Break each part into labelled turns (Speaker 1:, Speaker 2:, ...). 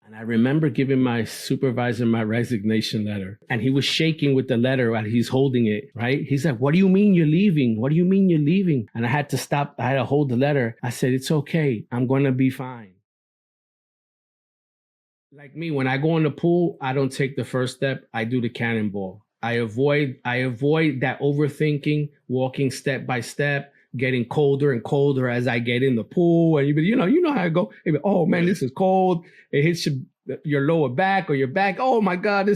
Speaker 1: And I remember giving my supervisor my resignation letter, and he was shaking with the letter while he's holding it, right? He's like, "What do you mean you're leaving? What do you mean you're leaving?" And I had to stop. I had to hold the letter. I said, "It's okay. I'm going to be fine." Like me, when I go in the pool, I don't take the first step. I do the cannonball. I avoid that overthinking, walking step by step, getting colder and colder as I get in the pool. And you know how I go. Oh man, this is cold. It hits your lower back or your back. Oh my God,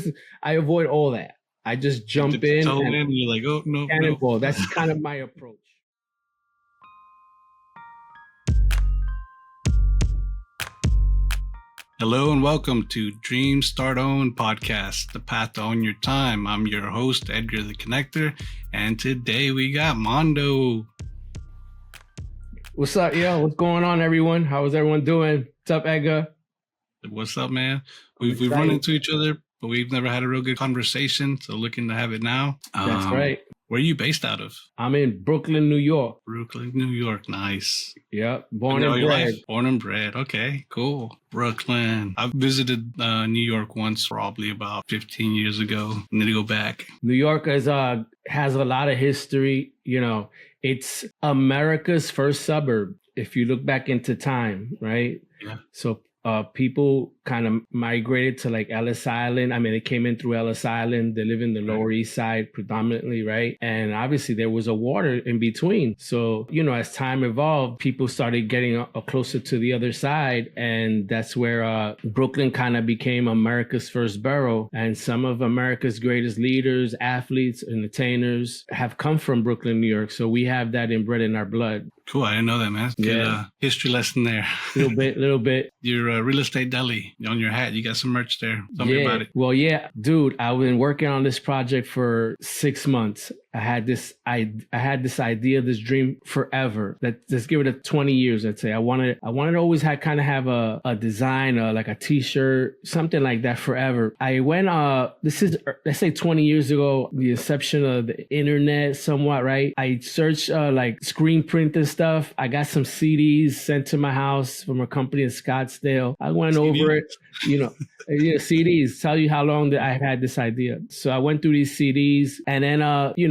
Speaker 1: I avoid all that. I just jump in and
Speaker 2: you're like, oh no,
Speaker 1: cannonball. No. That's kind of my approach.
Speaker 2: Hello and welcome to Dream Start Own Podcast, the path to own your time. I'm your host, Edgar the Connector, and today we got Mando.
Speaker 1: What's up, yo? What's going on, everyone? How is everyone doing? What's up, Edgar?
Speaker 2: What's up, man? We've run into each other, but we've never had a real good conversation, so looking to have it now.
Speaker 1: That's right.
Speaker 2: Where are you based out of?
Speaker 1: I'm in Brooklyn, New York.
Speaker 2: Brooklyn, New York. Nice.
Speaker 1: Yep. Born and bred.
Speaker 2: Born and bred. Okay, cool. Brooklyn. I've visited New York once, probably about 15 years ago. I need to go back.
Speaker 1: New York has a lot of history. You know, it's America's first suburb, if you look back into time, right?
Speaker 2: Yeah.
Speaker 1: So people kind of migrated to like Ellis Island. I mean, they came in through Ellis Island. They live in the Lower East Side predominantly, right? And obviously there was a water in between. So, you know, as time evolved, people started getting closer to the other side. And that's where Brooklyn kind of became America's first borough. And some of America's greatest leaders, athletes, entertainers have come from Brooklyn, New York. So we have that inbred in our blood.
Speaker 2: Cool. I didn't know that, man. Good history lesson there.
Speaker 1: Little bit.
Speaker 2: Your real estate deli on your hat. You got some merch there. Tell me about it.
Speaker 1: Well, yeah, dude, I've been working on this project for 6 months. I had this idea, this dream forever. Let's give it 20 years. I'd say I wanted to always have a design, like a T-shirt, something like that forever. I went, this is, let's say 20 years ago, the inception of the internet somewhat, right? I searched like screen print and stuff. I got some CDs sent to my house from a company in Scottsdale. I went over it, CDs tell you how long that I've had this idea. So I went through these CDs and then,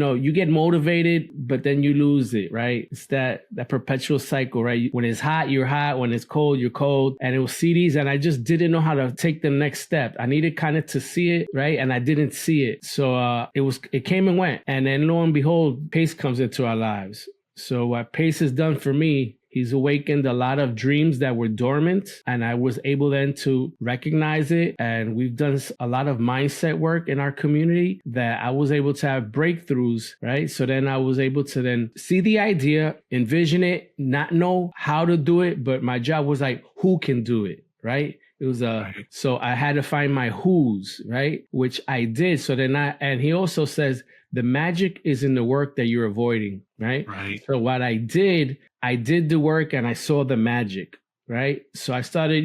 Speaker 1: you get motivated, but then you lose it, right? It's that perpetual cycle, right? When it's hot, you're hot. When it's cold, you're cold. And it was CDs and I just didn't know how to take the next step. I needed kind of to see it, right? And I didn't see it. So it came and went. And then lo and behold, Pace comes into our lives. So what Pace has done for me, he's awakened a lot of dreams that were dormant, and I was able then to recognize it. And we've done a lot of mindset work in our community that I was able to have breakthroughs, right? So then I was able to then see the idea, envision it, not know how to do it, but my job was like, who can do it, right? It was so I had to find my who's, right? Which I did. So then and he also says, the magic is in the work that you're avoiding, right?
Speaker 2: Right.
Speaker 1: So what I did the work and I saw the magic, right? So I started,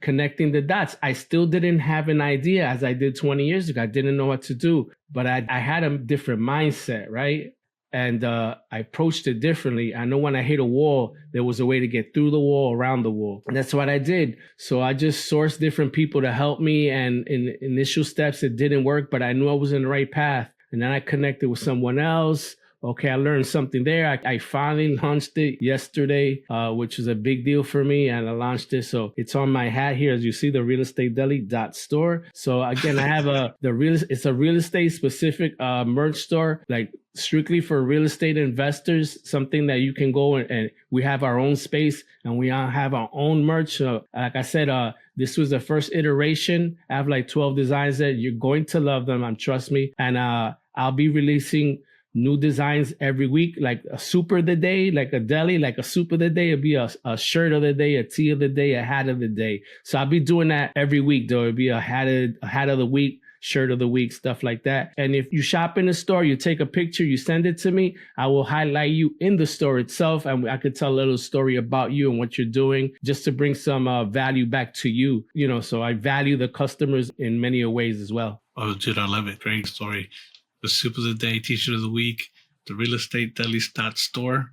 Speaker 1: connecting the dots. I still didn't have an idea as I did 20 years ago. I didn't know what to do, but I had a different mindset, right? And I approached it differently. I know when I hit a wall, there was a way to get through the wall, around the wall. And that's what I did. So I just sourced different people to help me. And in initial steps, it didn't work, but I knew I was in the right path. And then I connected with someone else. Okay, I learned something there. I finally launched it yesterday, which was a big deal for me. And I launched it. So it's on my hat here, as you see, the realestatedeli.store. So again, I have it's a real estate specific merch store, like strictly for real estate investors, something that you can go and we have our own space and we all have our own merch. So like I said, this was the first iteration. I have like 12 designs that you're going to love them, trust me. And I'll be releasing new designs every week, like a soup of the day, like a deli, like a soup of the day. It'll be a shirt of the day, a tee of the day, a hat of the day. So I'll be doing that every week, though. It'll be a hat of the week, shirt of the week, stuff like that. And if you shop in the store, you take a picture, you send it to me, I will highlight you in the store itself. And I could tell a little story about you and what you're doing just to bring some value back to you. So I value the customers in many ways as well.
Speaker 2: Oh, dude, I love it. Great story. The soup of the day, t-shirt of the week, the realestatedeli.store.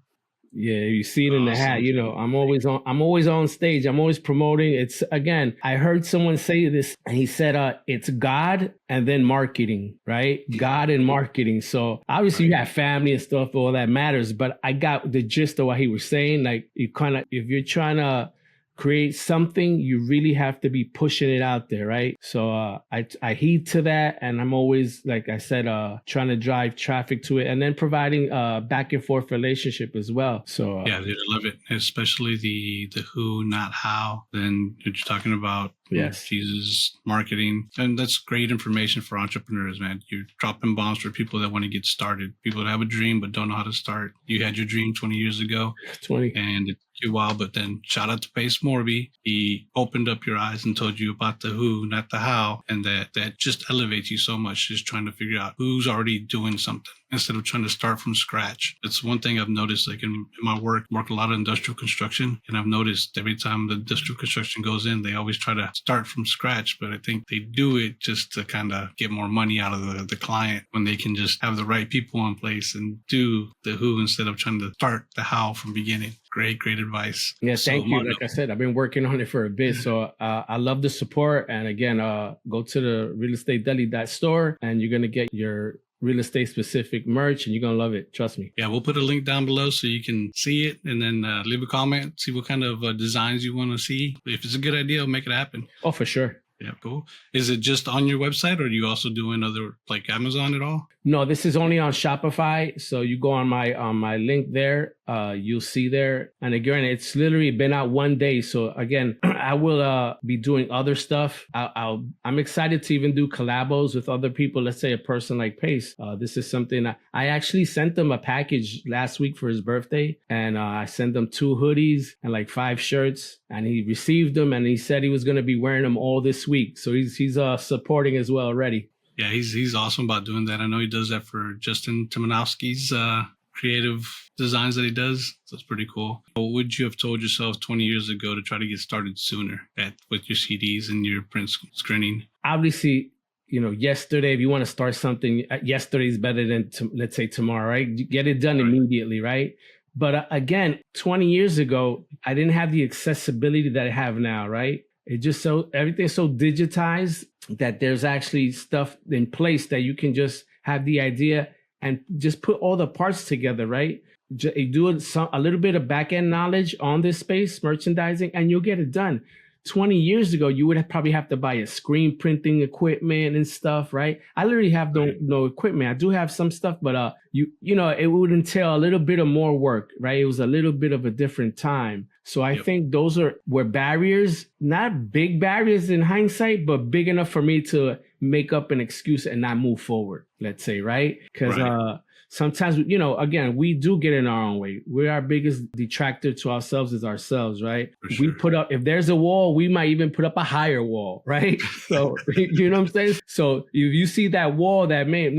Speaker 1: Yeah, you see it in the hat.
Speaker 2: Awesome.
Speaker 1: You know, I'm always on stage. I'm always promoting. It's again, I heard someone say this and he said it's God and then marketing, right? God and marketing. So obviously you have family and stuff, all that matters, but I got the gist of what he was saying. Like you kind of, if you're trying to create something, you really have to be pushing it out there, right? So I heed to that, and I'm always, like I said, trying to drive traffic to it, and then providing back and forth relationship as well. So
Speaker 2: yeah, dude, I love it, especially the who, not how. Then you're talking about
Speaker 1: yes,
Speaker 2: Jesus, marketing, and that's great information for entrepreneurs, man. You're dropping bombs for people that want to get started, people that have a dream but don't know how to start. You had your dream 20 years ago,
Speaker 1: 20,
Speaker 2: and it took you a while, but then shout out to Pace Morby. He opened up your eyes and told you about the who, not the how, and that just elevates you so much, just trying to figure out who's already doing something instead of trying to start from scratch. It's one thing I've noticed, like in my work a lot of industrial construction, and I've noticed every time the industrial construction goes in, they always try to start from scratch, but I think they do it just to kind of get more money out of the client when they can just have the right people in place and do the who instead of trying to start the how from beginning. Great advice.
Speaker 1: Yeah, thank you. Like I said, I've been working on it for a bit, so I love the support. And again, go to the realestatedeli.store and you're gonna get your real estate specific merch and you're gonna love it. Trust me.
Speaker 2: Yeah, we'll put a link down below so you can see it, and then leave a comment, see what kind of designs you want to see. If it's a good idea, we'll make it happen.
Speaker 1: Oh, for sure.
Speaker 2: Yeah, cool. Is it just on your website, or are you also doing other, like Amazon at all?
Speaker 1: No, this is only on Shopify. So you go on my link there, you'll see there. And again, it's literally been out 1 day. So again, I will be doing other stuff. I'm excited to even do collabos with other people. Let's say a person like Pace. This is something I actually sent them a package last week for his birthday, and I sent them 2 hoodies and like 5 shirts, and he received them, and he said he was going to be wearing them all this week. So he's supporting as well already.
Speaker 2: Yeah, he's awesome about doing that. I know he does that for Justin Timanowski's creative designs that he does. So it's pretty cool. What would you have told yourself 20 years ago to try to get started sooner with your CDs and your print screening?
Speaker 1: Obviously, you know, yesterday, if you want to start something, yesterday is better than, let's say, tomorrow, right? Get it done immediately, right? But again, 20 years ago, I didn't have the accessibility that I have now, right? It just everything's so digitized that there's actually stuff in place that you can just have the idea and just put all the parts together, right? Do a little bit of back end knowledge on this space, merchandising, and you'll get it done. 20 years ago, you would probably have to buy a screen printing equipment and stuff, right? I literally have no equipment. I do have some stuff, but you know, it would entail a little bit of more work, right? It was a little bit of a different time. So I think those were barriers, not big barriers in hindsight, but big enough for me to make up an excuse and not move forward, let's say, right? Because sometimes, you know, again, we do get in our own way. We're our biggest detractor to ourselves is ourselves, right? Sure. We put up, if there's a wall, we might even put up a higher wall, right? So, you know what I'm saying? So if you see that wall that, man,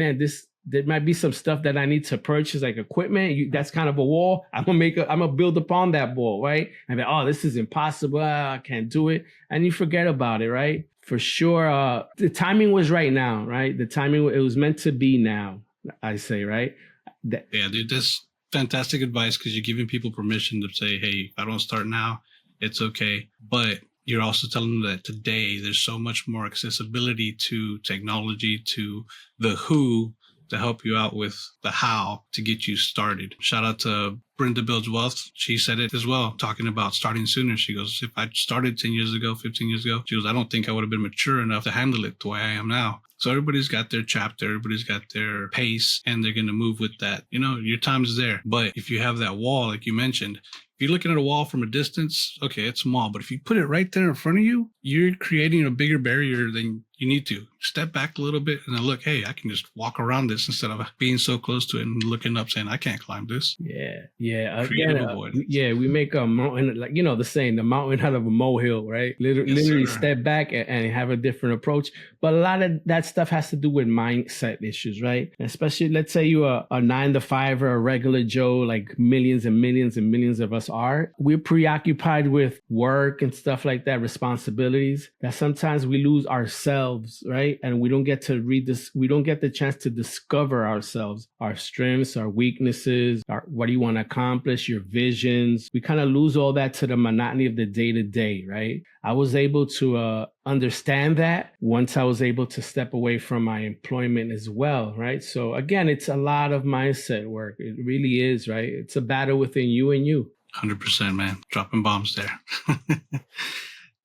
Speaker 1: there might be some stuff that I need to purchase, like equipment. That's kind of a wall. I'm gonna build upon that wall, right? And be, oh, this is impossible. I can't do it. And you forget about it, right? For sure. The timing was right now, right? The timing, it was meant to be now, I say, right?
Speaker 2: Yeah, dude, that's fantastic advice, because you're giving people permission to say, hey, if I don't start now, it's okay. But you're also telling them that today there's so much more accessibility to technology, to the who, to help you out with the how to get you started. Shout out to Brenda Builds Wealth. She said it as well, talking about starting sooner. She goes, if I started 10 years ago, 15 years ago, she goes, I don't think I would have been mature enough to handle it the way I am now. So everybody's got their chapter, everybody's got their pace, and they're going to move with that. You know, your time's there. But if you have that wall, like you mentioned, if you're looking at a wall from a distance, okay, it's small. But if you put it right there in front of you, you're creating a bigger barrier than you need to. Step back a little bit and then look, hey, I can just walk around this instead of being so close to it and looking up saying, I can't climb this.
Speaker 1: Yeah. We make a mountain, like, you know, the saying, the mountain out of a molehill, right? Literally step back and have a different approach. But a lot of that stuff has to do with mindset issues, right? Especially, let's say you're a 9-to-5 or a regular Joe, like millions and millions and millions of us are. We're preoccupied with work and stuff like that, responsibilities, that sometimes we lose ourselves, right? And we don't get to we don't get the chance to discover ourselves, our strengths, our weaknesses, what do you want to accomplish accomplish, your visions. We kind of lose all that to the monotony of the day to day, right? I was able to understand that once I was able to step away from my employment as well, right? So again, it's a lot of mindset work. It really is, right? It's a battle within you and you.
Speaker 2: 100%, man. Dropping bombs there.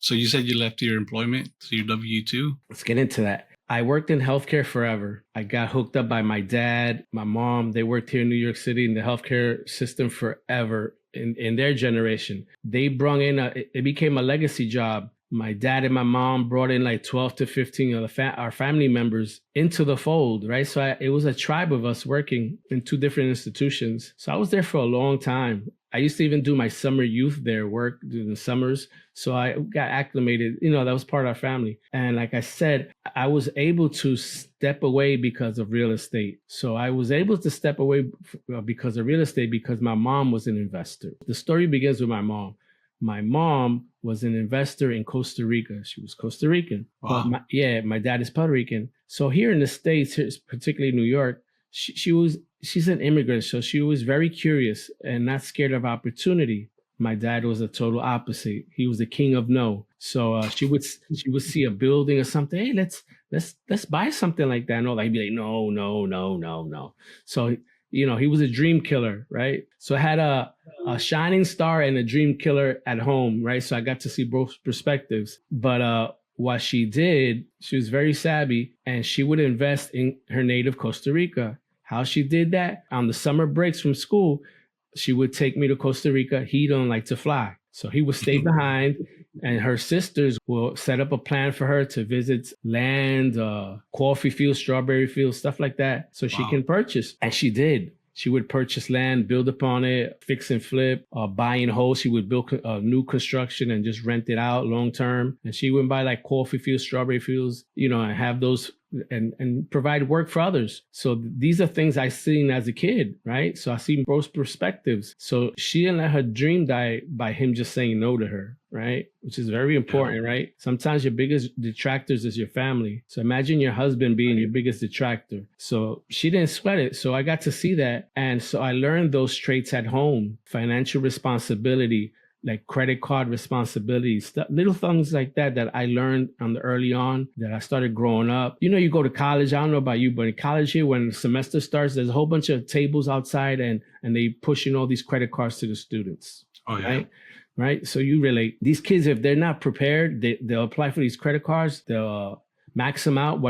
Speaker 2: So you said you left your employment, so your W-2?
Speaker 1: Let's get into that. I worked in healthcare forever. I got hooked up by my dad, my mom. They worked here in New York City in the healthcare system forever in their generation. They brought in, it became a legacy job. My dad and my mom brought in like 12 to 15 of our family members into the fold, right? So it was a tribe of us working in 2 different institutions. So I was there for a long time. I used to even do my summer youth there, work during the summers. So I got acclimated, that was part of our family. And like I said, I was able to step away because of real estate. So I was able to step away because of real estate because my mom was an investor. The story begins with my mom. My mom was an investor in Costa Rica. She was Costa Rican.
Speaker 2: Wow.
Speaker 1: But my dad is Puerto Rican. So here in the States, particularly New York, she's an immigrant. So she was very curious and not scared of opportunity. My dad was a total opposite. He was the king of no. So she would see a building or something. Hey, let's buy something like that. And all that. He'd be like, no. So he was a dream killer, right? So I had a shining star and a dream killer at home, right? So I got to see both perspectives. But what she did, she was very savvy, and she would invest in her native Costa Rica. How she did that? On the summer breaks from school, she would take me to Costa Rica. He don't like to fly, so he would stay behind, and her sisters will set up a plan for her to visit land, coffee fields, strawberry fields, stuff like that, so she can purchase. And she did. She would purchase land, build upon it, fix and flip, buy and hold. She would build new construction and just rent it out long term. And she would buy like coffee fields, strawberry fields, and have those and provide work for others. So these are things I seen as a kid, right? So I see both perspectives. So she didn't let her dream die by him just saying no to her, right? Which is very important, right? Sometimes your biggest detractors is your family. So imagine your husband being your biggest detractor. So she didn't sweat it. So I got to see that. And so I learned those traits at home: financial responsibility, like credit card responsibilities, little things like that I learned on the early on that I started growing up. You go to college, I don't know about you, but in college here, when the semester starts, there's a whole bunch of tables outside and they pushing all these credit cards to the students.
Speaker 2: Oh, yeah.
Speaker 1: Right? So you relate. These kids, if they're not prepared, they'll apply for these credit cards, they'll max them out,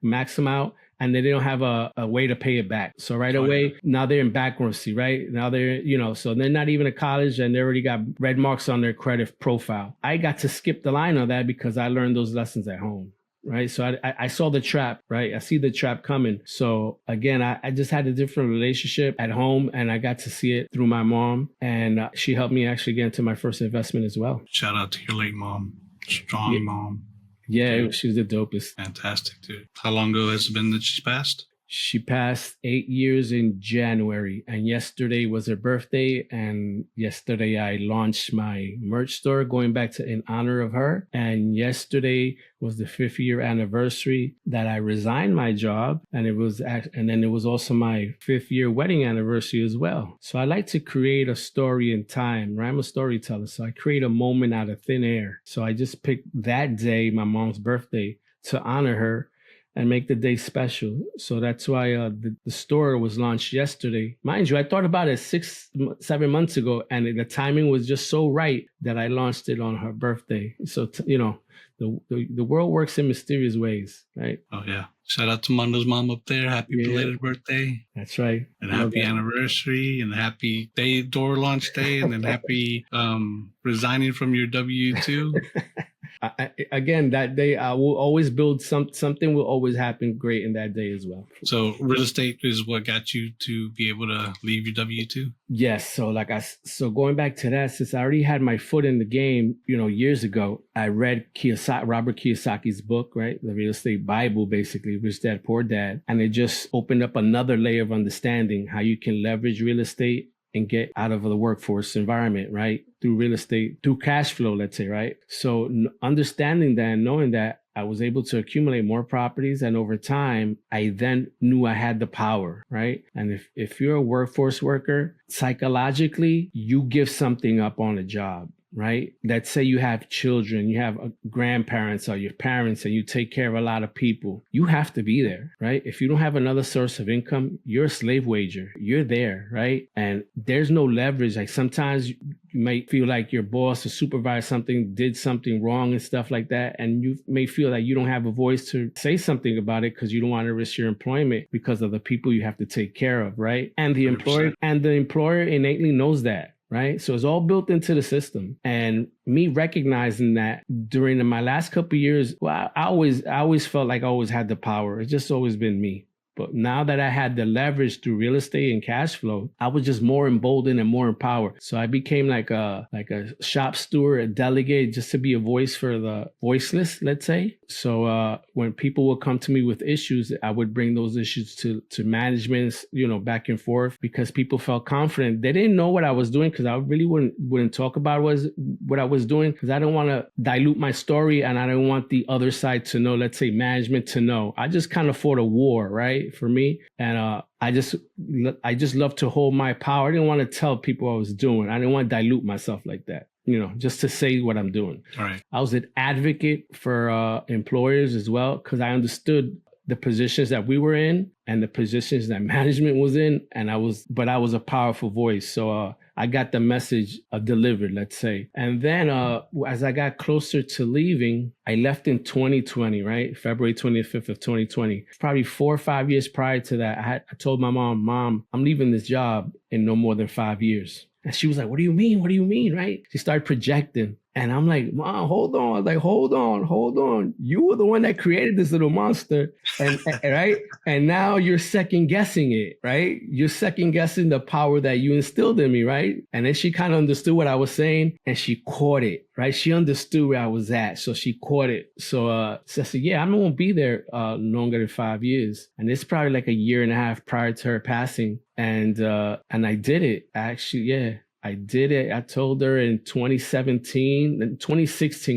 Speaker 1: max them out. And then they don't have a way to pay it back. So away, now they're in bankruptcy, right? Now they're, so they're not even at college and they already got red marks on their credit profile. I got to skip the line on that because I learned those lessons at home, right? So I saw the trap, right? I see the trap coming. So again, I just had a different relationship at home, and I got to see it through my mom. And she helped me actually get into my first investment as well.
Speaker 2: Shout out to your late mom. Strong mom.
Speaker 1: Yeah, dude. She was the dopest.
Speaker 2: Fantastic, dude. How long ago has it been that she's passed?
Speaker 1: She passed 8 years in January, and yesterday was her birthday. And yesterday I launched my merch store going back to in honor of her. And yesterday was the 5th year anniversary that I resigned my job. And then it was also my 5th year wedding anniversary as well. So I like to create a story in time, right? I'm a storyteller. So I create a moment out of thin air. So I just picked that day, my mom's birthday, to honor her and make the day special. So that's why the store was launched yesterday. Mind you, I thought about it 6-7 months ago, and the timing was just so right that I launched it on her birthday. So, the world works in mysterious ways, right?
Speaker 2: Oh, yeah. Shout out to Mando's mom up there. Happy belated birthday.
Speaker 1: That's right.
Speaker 2: And happy anniversary, and happy door launch day, and then happy resigning from your W-2.
Speaker 1: Again, that day I will always build something will always happen great in that day as well.
Speaker 2: So real estate is what got you to be able to leave your W-2?
Speaker 1: Yes. So going back to that, since I already had my foot in the game, years ago, I read Robert Kiyosaki's book, right? The Real Estate Bible, basically, Rich Dad, Poor Dad. And it just opened up another layer of understanding how you can leverage real estate and get out of the workforce environment, right? Through real estate, through cash flow, let's say, right? So understanding that and knowing that, I was able to accumulate more properties. And over time, I then knew I had the power, right? And if you're a workforce worker, psychologically, you give something up on a job. Right? Let's say you have children, you have grandparents or your parents, and you take care of a lot of people. You have to be there, right? If you don't have another source of income, you're a slave wager. You're there, right? And there's no leverage. Like sometimes you might feel like your boss or supervisor did something wrong and stuff like that. And you may feel like you don't have a voice to say something about it because you don't want to risk your employment because of the people you have to take care of, right? And the
Speaker 2: 100%.
Speaker 1: employer innately knows that. Right. So it's all built into the system. And me recognizing that during my last couple of years, well, I always felt like I always had the power. It's just always been me. But now that I had the leverage through real estate and cash flow, I was just more emboldened and more empowered. So I became like a shop steward, a delegate, just to be a voice for the voiceless, let's say. So when people would come to me with issues, I would bring those issues to management, back and forth, because people felt confident. They didn't know what I was doing because I really wouldn't talk about what I was doing because I don't want to dilute my story and I don't want the other side to know, let's say management to know. I just kind of fought a war, right? For me. And I just love to hold my power. I didn't want to tell people what I was doing. I didn't want to dilute myself like that, just to say what I'm doing.
Speaker 2: All right. I
Speaker 1: was an advocate for employers as well, because I understood the positions that we were in and the positions that management was in. And I was a powerful voice. So I got the message delivered, let's say. And then as I got closer to leaving, I left in 2020, right? February 25th of 2020. Probably 4 or 5 years prior to that, I told my Mom, I'm leaving this job in no more than 5 years. And she was like, what do you mean? What do you mean? Right? She started projecting. And I'm like, Mom, hold on. Like, hold on. You were the one that created this little monster. And right. And now you're second guessing it, right? You're second guessing the power that you instilled in me, right? And then she kind of understood what I was saying and she caught it, right? She understood where I was at. So she caught it. So I said, yeah, I'm going to be there longer than 5 years. And it's probably like a year and a half prior to her passing. And I did it. Actually, yeah. I did it. I told her in 2016,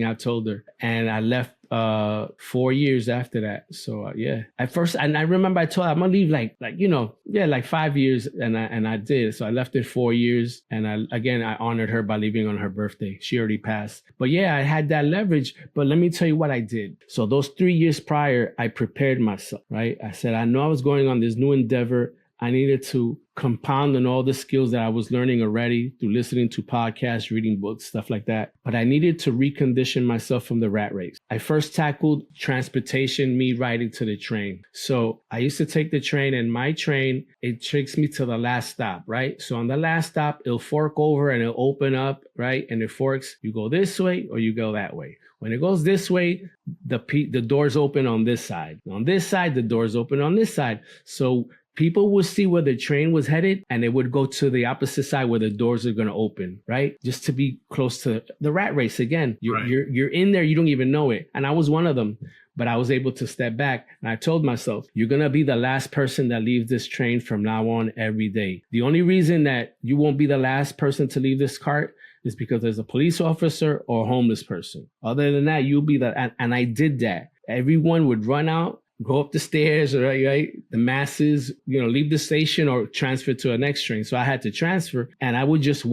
Speaker 1: I told her, and I left 4 years after that. So yeah, at first, and I remember I told her I'm gonna leave like 5 years, and I did. So I left in 4 years, and I honored her by leaving on her birthday. She already passed, but yeah, I had that leverage. But let me tell you what I did. So those 3 years prior, I prepared myself. Right, I said I know I was going on this new endeavor. I needed to compound on all the skills that I was learning already through listening to podcasts, reading books, stuff like that. But I needed to recondition myself from the rat race. I first tackled transportation, me riding to the train. So I used to take the train, and my train, it takes me to the last stop, right? So on the last stop, it'll fork over and it'll open up, right? And it forks, you go this way or you go that way. When it goes this way, the doors open on this side. On this side, the doors open on this side. So people would see where the train was headed and they would go to the opposite side where the doors are going to open, right? Just to be close to the rat race again. You're in there, you don't even know it. And I was one of them, but I was able to step back. And I told myself, you're going to be the last person that leaves this train from now on every day. The only reason that you won't be the last person to leave this cart is because there's a police officer or a homeless person. Other than that, you'll be and I did that. Everyone would run out, go up the stairs, right? The masses, leave the station or transfer to a next train. So I had to transfer, and I would just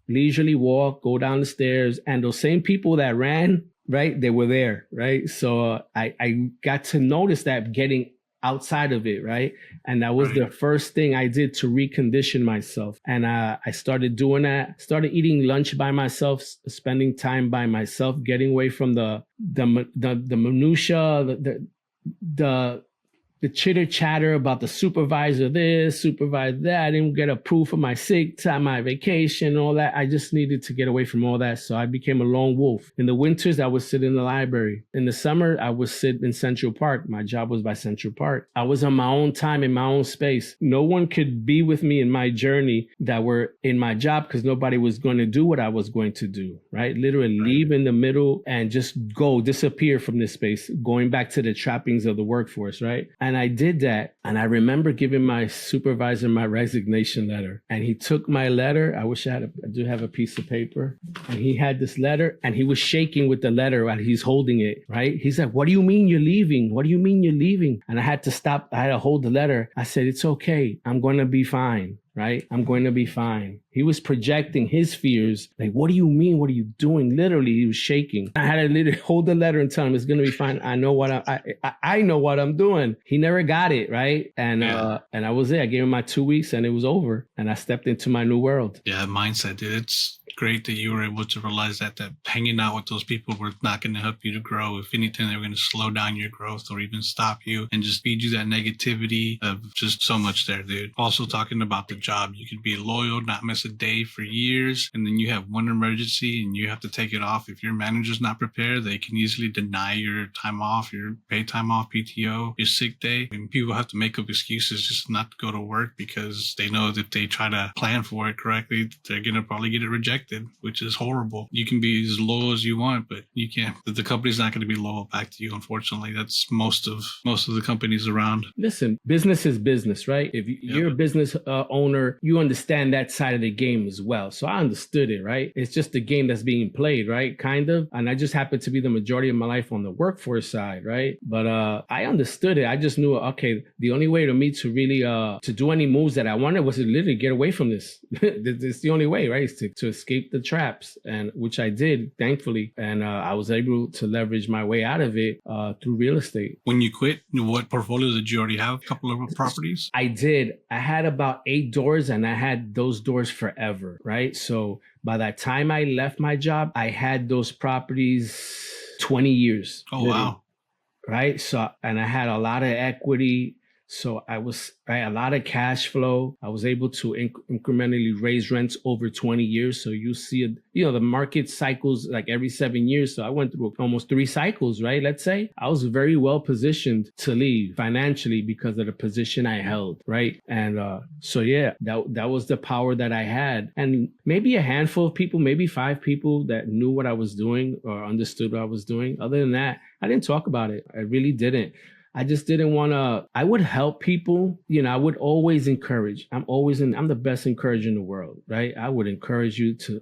Speaker 1: leisurely walk, go down the stairs. And those same people that ran, right, they were there, right? So I got to notice that getting outside of it, right? And that was the first thing I did to recondition myself. And I started doing that, started eating lunch by myself, spending time by myself, getting away from the minutia, the chitter chatter about the supervisor this, supervisor that. I didn't get approved for my sick time, my vacation, all that. I just needed to get away from all that. So I became a lone wolf. In the winters, I would sit in the library. In the summer, I would sit in Central Park. My job was by Central Park. I was on my own time, in my own space. No one could be with me in my journey that were in my job because nobody was going to do what I was going to do, right? Literally leave in the middle and just disappear from this space, going back to the trappings of the workforce, right? And I did that. And I remember giving my supervisor my resignation letter. And he took my letter. I wish I do have a piece of paper. And he had this letter and he was shaking with the letter while he's holding it, right? He's like, what do you mean you're leaving? What do you mean you're leaving? And I had to stop. I had to hold the letter. I said, it's okay. I'm going to be fine. Right? I'm going to be fine. He was projecting his fears. Like, what do you mean? What are you doing? Literally, he was shaking. I had to literally hold the letter and tell him it's going to be fine. I know what I know what I'm doing. He never got it. Right. And I was there. I gave him my 2 weeks and it was over. And I stepped into my new world.
Speaker 2: Yeah. Mindset, dude. It's great that you were able to realize that hanging out with those people were not going to help you to grow. If anything, they were going to slow down your growth or even stop you and just feed you that negativity of just so much there, dude. Also talking about the job, you could be loyal, not miss a day for years, and then you have one emergency and you have to take it off. If your manager's not prepared, they can easily deny your time off, your paid time off, PTO, your sick day. And people have to make up excuses just not to go to work because they know that if they try to plan for it correctly, they're going to probably get it rejected, which is horrible. You can be as loyal as you want, but you can't. The company's not going to be loyal back to you, unfortunately. That's most of the companies around.
Speaker 1: Listen, business is business, right? If you're a business owner, you understand that side of the game as well. So I understood it, right? It's just the game that's being played, right? Kind of. And I just happened to be the majority of my life on the workforce side, right? But I understood it. I just knew, okay, the only way to me to really to do any moves that I wanted was to literally get away from this. It's the only way, right? Is to escape the traps, and which I did, thankfully. And I was able to leverage my way out of it through real estate.
Speaker 2: When you quit, what portfolio did you already have? A couple of properties?
Speaker 1: I did. I had about 8 doors, and I had those doors forever, right? So by that time I left my job, I had those properties 20 years.
Speaker 2: Oh, wow.
Speaker 1: Right? So, and I had a lot of equity. So I was a lot of cash flow. I was able to incrementally raise rents over 20 years. So you see, the market cycles like every 7 years. So I went through almost 3 cycles, right? Let's say I was very well positioned to leave financially because of the position I held, right? And so yeah, that was the power that I had. And maybe a handful of people, maybe 5 people that knew what I was doing or understood what I was doing. Other than that, I didn't talk about it. I really didn't. I just didn't want to, I would help people. I would always encourage. I'm the best encourager in the world, right? I would encourage you to,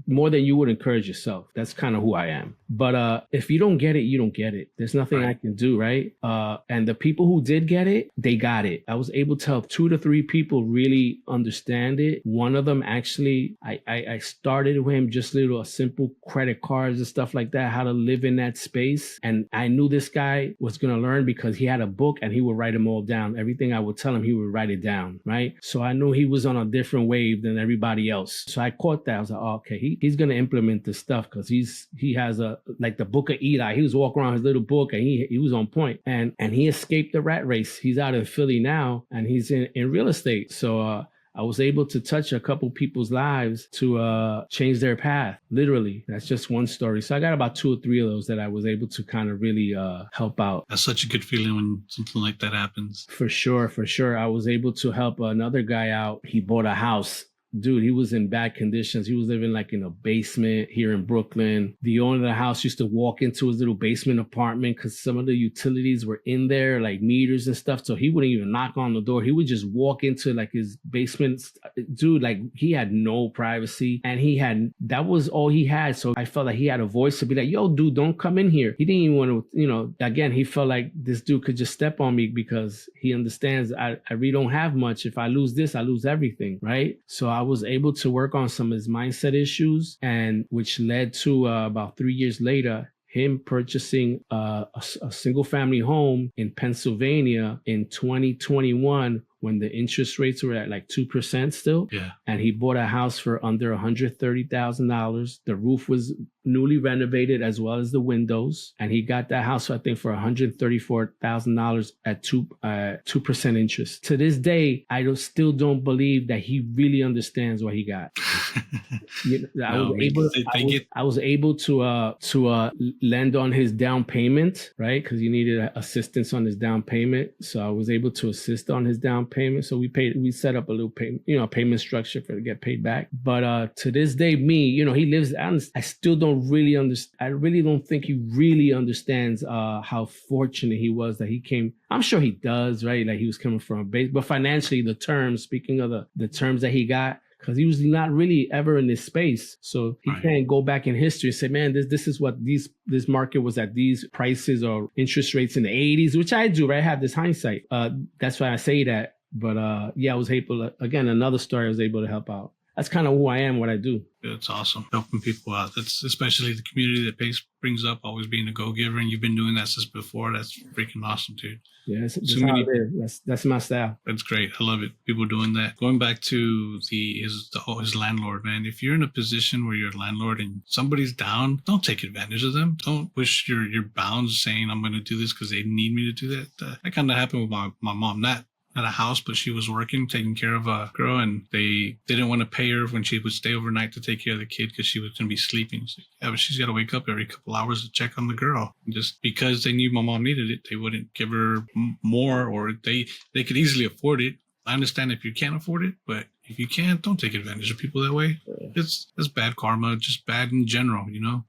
Speaker 1: more than you would encourage yourself. That's kind of who I am. But if you don't get it, you don't get it. There's nothing I can do, right? And the people who did get it, they got it. I was able to help 2 to 3 people really understand it. One of them actually, I started with him just a simple credit cards and stuff like that, how to live in that space. And I knew this guy was going to learn because he had a book and he would write them all down. Everything I would tell him, he would write it down, right? So I knew he was on a different wave than everybody else. So I caught that. I was like, oh, okay, he's going to implement this stuff because he has like the book of Eli. He was walking around his little book and he was on point. And he escaped the rat race. He's out in Philly now and he's in real estate. So I was able to touch a couple people's lives to change their path. Literally, that's just one story. So I got about 2 or 3 of those that I was able to kind of really help out.
Speaker 2: That's such a good feeling when something like that happens.
Speaker 1: For sure. I was able to help another guy out. He bought a house. Dude, he was in bad conditions. He was living like in a basement here in Brooklyn. The owner of the house used to walk into his little basement apartment because some of the utilities were in there, like meters and stuff. So he wouldn't even knock on the door. He would just walk into like his basement. Dude, like he had no privacy and that was all he had. So I felt like he had a voice to be like, yo, dude, don't come in here. He didn't even want to, again, he felt like this dude could just step on me because he understands I really don't have much. If I lose this, I lose everything, right? So I was able to work on some of his mindset issues, and which led to about 3 years later, him purchasing a single family home in Pennsylvania in 2021 when the interest rates were at like 2% still. Yeah. And he bought a house for under $130,000. The roof was newly renovated as well as the windows. And he got that house, I think, for $134,000 at 2% interest. To this day, I still don't believe that he really understands what he got. I was able to lend on his down payment, right? Because he needed assistance on his down payment. So I was able to assist on his down payment. payment. So we set up a little payment, payment structure for to get paid back. But to this day, he lives, I still don't really understand. I really don't think he really understands how fortunate he was that he came. I'm sure he does, right? Like he was coming from a base, but financially, the terms, speaking of the terms that he got, because he was not really ever in this space. So he can't go back in history and say, man, this is what this market was at these prices or interest rates in the 80s, which I do, right? I have this hindsight. That's why I say that. But I was able to, again, another story, I was able to help out. That's kind of who I am, what I do.
Speaker 2: It's awesome. Helping people out. That's especially the community that brings up always being a go-giver. And you've been doing that since before. That's freaking awesome, dude.
Speaker 1: Yeah, that's my style.
Speaker 2: That's great. I love it. People doing that. Going back to his landlord, man. If you're in a position where you're a landlord and somebody's down, don't take advantage of them. Don't push your bounds saying I'm going to do this because they need me to do that. That kind of happened with my mom. Not at a house, but she was working, taking care of a girl, and they didn't want to pay her when she would stay overnight to take care of the kid because she was going to be sleeping. So, yeah, but she's got to wake up every couple hours to check on the girl. And just because they knew my mom needed it, they wouldn't give her more, or they could easily afford it. I understand if you can't afford it, but if you can't, don't take advantage of people that way. It's bad karma, just bad in general,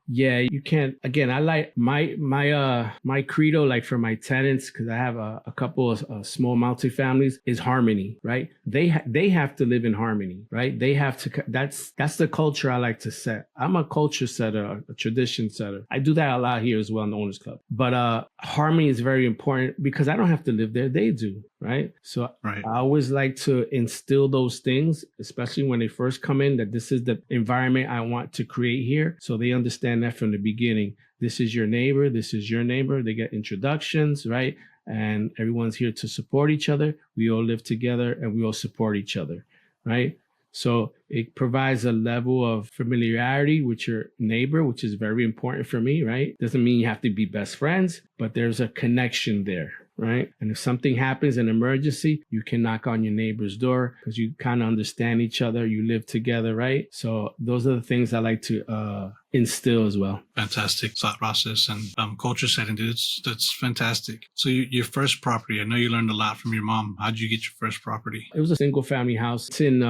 Speaker 1: Yeah, you can't. Again, I like my credo, like for my tenants, because I have a couple of small multifamilies, is harmony, right? They have to live in harmony, right? They have to. That's the culture I like to set. I'm a culture setter, a tradition setter. I do that a lot here as well in the Owners Club. But harmony is very important because I don't have to live there; they do, right? So I always like to instill those things, especially when they first come in, that this is the environment I want to create here. So they understand that from the beginning. This is your neighbor. This is your neighbor. They get introductions, right? And everyone's here to support each other. We all live together and we all support each other, right? So it provides a level of familiarity with your neighbor, which is very important for me, right? Doesn't mean you have to be best friends, but there's a connection there, right? And if something happens, an emergency, you can knock on your neighbor's door because you kind of understand each other. You live together, right? So those are the things I like to instill as well.
Speaker 2: Fantastic thought process and culture setting, dude. That's fantastic. So your first property, I know you learned a lot from your mom. How did you get your first property?
Speaker 1: It was a single family house. It's in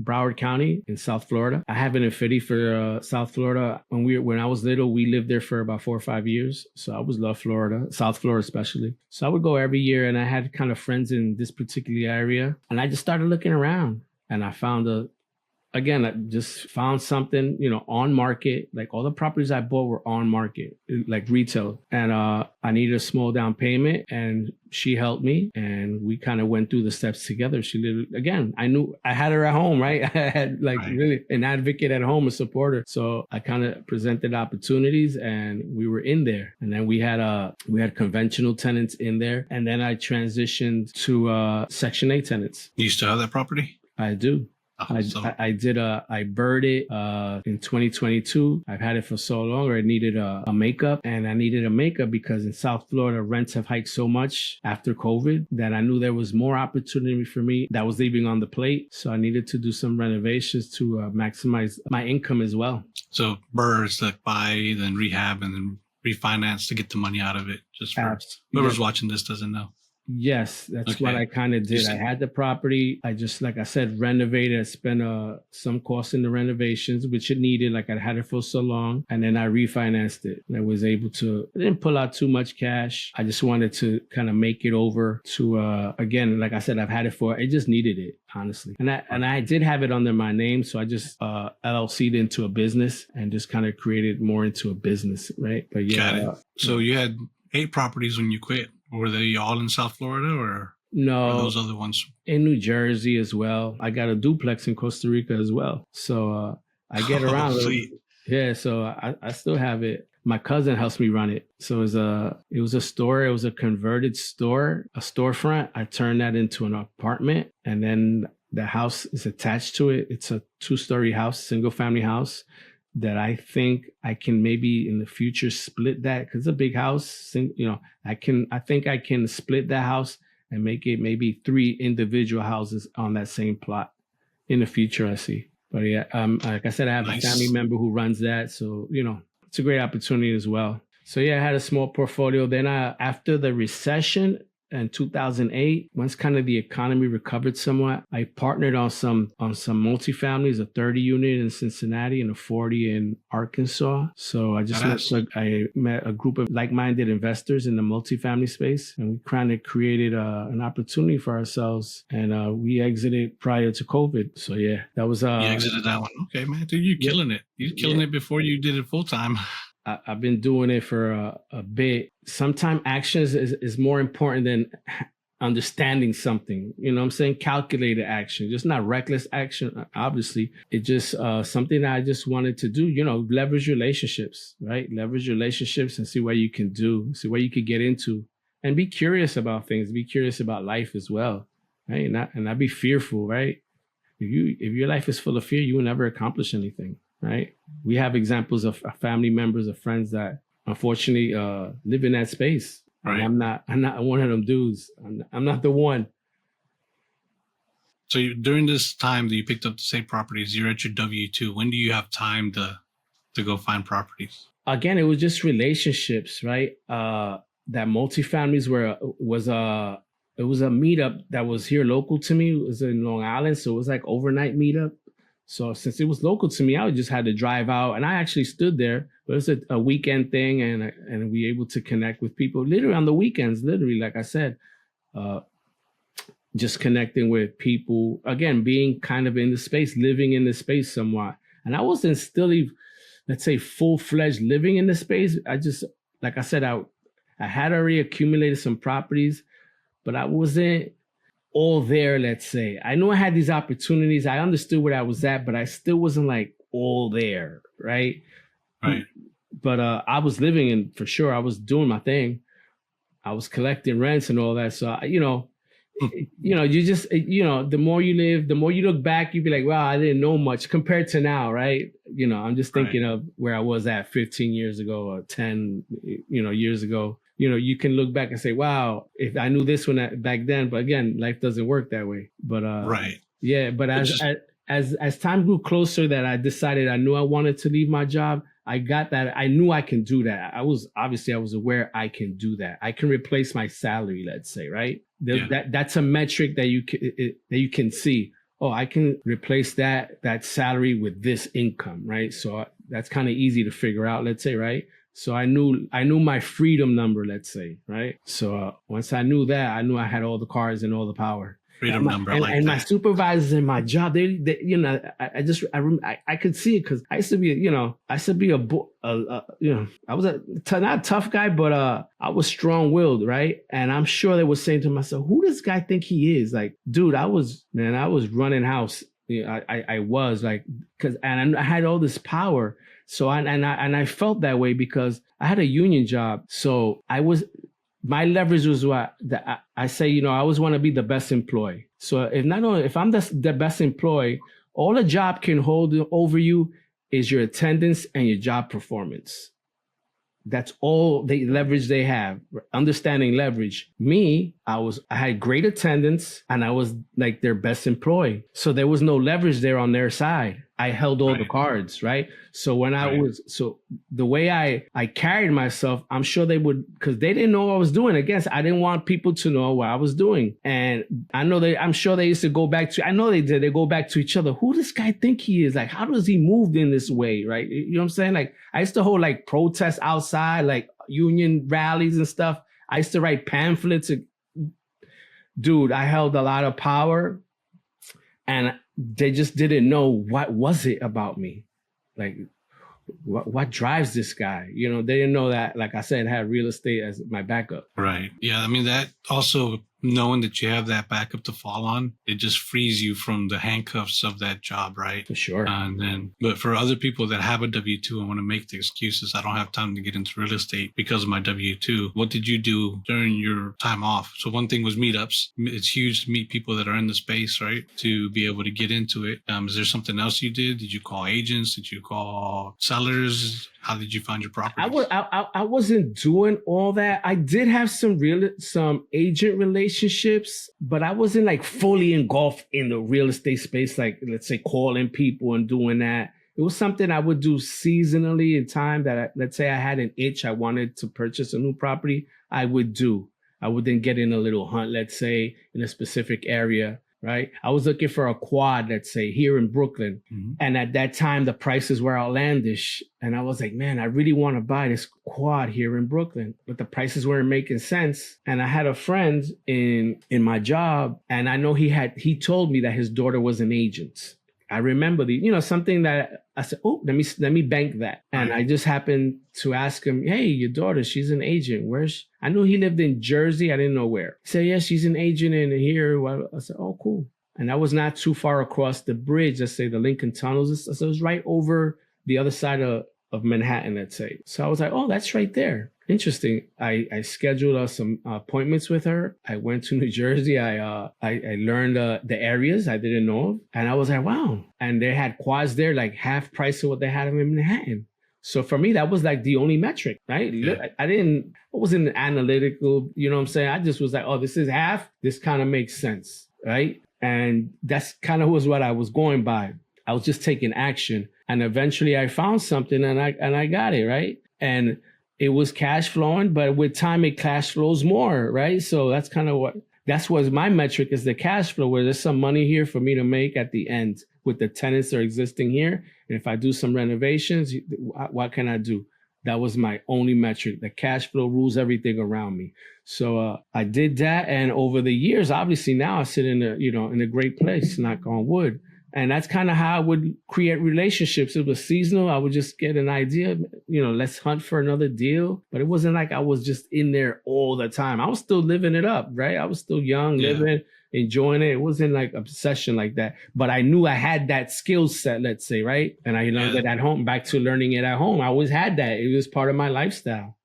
Speaker 1: Broward County in South Florida. I have an affinity for South Florida. When I was little, we lived there for about 4 or 5 years. So I always loved Florida, South Florida especially. So I would go every year, and I had kind of friends in this particular area. And I just started looking around, and I found I just found something, on market. Like all the properties I bought were on market, like retail. And I needed a small down payment, and she helped me, and we kind of went through the steps together. I knew I had her at home, right? I had really an advocate at home, a supporter. So I kind of presented opportunities, and we were in there. And then we had conventional tenants in there. And then I transitioned to Section 8 tenants.
Speaker 2: You still have that property?
Speaker 1: I do. Awesome. I bird it in 2022. I've had it for so long, I needed a makeup, and I needed a makeup because in South Florida, rents have hiked so much after COVID that I knew there was more opportunity for me that was leaving on the plate. So I needed to do some renovations to maximize my income as well.
Speaker 2: So birds that buy, then rehab, and then refinance to get the money out of it. Just for whoever's watching this doesn't know.
Speaker 1: Yes, that's what I kind of did. I had the property. I just, like I said, renovated. I spent some costs in the renovations, which it needed. Like I had it for so long. And then I refinanced it. And I was able to, I didn't pull out too much cash. I just wanted to kind of make it over to, again, like I said, I've had it for, it just needed it, honestly. And I did have it under my name. So I just LLC'd into a business and just kind of created more into a business, right? But yeah. Got it.
Speaker 2: So you had 8 properties when you quit. Were they all in South Florida, or
Speaker 1: no?
Speaker 2: Those other ones
Speaker 1: in New Jersey as well. I got a duplex in Costa Rica as well. So I get around. Yeah, so I still have it. My cousin helps me run it. So it was a store. It was a converted store, a storefront. I turned that into an apartment, and then the house is attached to it. It's a 2-story house, single family house, that I think I can maybe in the future split that, because it's a big house. I think I can split that house and make it maybe 3 individual houses on that same plot in the future. I see. But yeah, like I said, I have a family member who runs that. So, it's a great opportunity as well. So yeah, I had a small portfolio. Then after the recession, in 2008, once kind of the economy recovered somewhat, I partnered on some multifamilies, a 30 unit in Cincinnati and a 40 in Arkansas. So I met a group of like-minded investors in the multifamily space, and we kind of created an opportunity for ourselves. And we exited prior to COVID. So yeah, that was
Speaker 2: you exited that one. Okay, man, dude, you're killing it. You're killing it before you did it full time.
Speaker 1: I've been doing it for a bit. Sometimes actions is more important than understanding something. You know what I'm saying? Calculated action, just not reckless action. Obviously, it's just something that I just wanted to do. You know, leverage relationships, right? Leverage relationships and see what you can do, see what you could get into, and be curious about things. Be curious about life as well, right? And not be fearful, right? If your life is full of fear, you will never accomplish anything. Right. We have examples of family members, of friends that unfortunately live in that space. Right. And I'm not one of them dudes. I'm not the one.
Speaker 2: So during this time that you picked up the same properties, you're at your W-2. When do you have time to go find properties?
Speaker 1: Again, it was just relationships, right? That multifamilies it was a meetup that was here local to me. It was in Long Island. So it was like overnight meetup. So since it was local to me, I just had to drive out, and I actually stood there. But it was a weekend thing, and we were able to connect with people literally on the weekends. Literally, like I said, just connecting with people. Again, being kind of in the space, living in the space somewhat. And I wasn't still, let's say, full-fledged living in the space. I just, like I said, I had already accumulated some properties, but I wasn't all there, let's say. I knew I had these opportunities. I understood where I was at, but I still wasn't like all there, right?
Speaker 2: Right.
Speaker 1: But I was living in, for sure, I was doing my thing. I was collecting rents and all that. So, you just, the more you live, the more you look back, you'd be like, wow, I didn't know much compared to now, right? I'm just thinking of where I was at 15 years ago or 10, years ago. You can look back and say, wow, if I knew this one back then, but again, life doesn't work that way. But
Speaker 2: right.
Speaker 1: Yeah, but as time grew closer that I decided I knew I wanted to leave my job, I got that. I knew I can do that. I was aware I can do that. I can replace my salary, let's say, right? That's a metric that you can see. Oh, I can replace that salary with this income, right? So that's kind of easy to figure out, let's say, right? So I knew my freedom number, let's say, right? So once I knew that, I knew I had all the cards and all the power.
Speaker 2: Freedom number,
Speaker 1: and my supervisors in my job, they I could see it because I used to be, I was not a tough guy, but I was strong-willed, right? And I'm sure they were saying to myself, who does this guy think he is? Like, dude, I was running house. I was like, and I had all this power. So I felt that way because I had a union job. So my leverage was what I say, I always want to be the best employee. So if I'm the best employee, all a job can hold over you is your attendance and your job performance. That's all the leverage they have. Understanding leverage. Me, I had great attendance and I was like their best employee. So there was no leverage there on their side. I held all the cards, right? So when the way I carried myself, I'm sure they would, because they didn't know what I was doing. Again, I didn't want people to know what I was doing. And I'm sure they used to go back to, I know they did, they go back to each other. Who does this guy think he is? Like, how does he move in this way, right? You know what I'm saying? Like, I used to hold like protests outside, like union rallies and stuff. I used to write pamphlets. Dude, I held a lot of power. And they just didn't know what was it about me. Like, what drives this guy? They didn't know that, like I said, I had real estate as my backup.
Speaker 2: Right. Yeah. I mean, that also, knowing that you have that backup to fall on, it just frees you from the handcuffs of that job, right?
Speaker 1: For sure.
Speaker 2: But for other people that have a W-2 and want to make the excuses, I don't have time to get into real estate because of my W-2. What did you do during your time off? So one thing was meetups. It's huge to meet people that are in the space, right? To be able to get into it. Is there something else you did? Did you call agents? Did you call sellers? How did you find your property?
Speaker 1: I wasn't doing all that. I did have some agent relationships, but I wasn't like fully engulfed in the real estate space, like let's say calling people and doing that. It was something I would do seasonally in time that let's say I had an itch, I wanted to purchase a new property, I would do. I would then get in a little hunt, let's say, in a specific area, right? I was looking for a quad, let's say, here in Brooklyn.
Speaker 2: Mm-hmm.
Speaker 1: And at that time, the prices were outlandish. And I was like, man, I really want to buy this quad here in Brooklyn, but the prices weren't making sense. And I had a friend in my job, and I know he told me that his daughter was an agent. I remember something that I said, oh, let me bank that. And I just happened to ask him, hey, your daughter, she's an agent. I knew he lived in Jersey. I didn't know where. He said, yeah, she's an agent in here. I said, oh, cool. And that was not too far across the bridge, let's say the Lincoln Tunnels. So it was right over the other side of Manhattan, let's say. So I was like, oh, that's right there. Interesting. I scheduled some appointments with her. I went to New Jersey. I learned the areas I didn't know of. And I was like, wow. And they had quads there, like half price of what they had in Manhattan. So for me, that was like the only metric, right? Yeah. I wasn't analytical, you know what I'm saying? I just was like, oh, this is half. This kind of makes sense, right? And that's kind of was what I was going by. I was just taking action. And eventually I found something and I got it, right? And it was cash flowing, but with time it cash flows more, right? So that's kind of that's my metric is the cash flow, where there's some money here for me to make at the end with the tenants that are existing here. And if I do some renovations, what can I do? That was my only metric. The cash flow rules everything around me. So I did that. And over the years, obviously now I sit in a great place, knock on wood. And that's kind of how I would create relationships. It was seasonal. I would just get an idea, let's hunt for another deal. But it wasn't like I was just in there all the time. I was still living it up, right? I was still young, living, enjoying it. It wasn't like obsession like that. But I knew I had that skill set, let's say, right? And I learned it at home, back to learning it at home. I always had that. It was part of my lifestyle.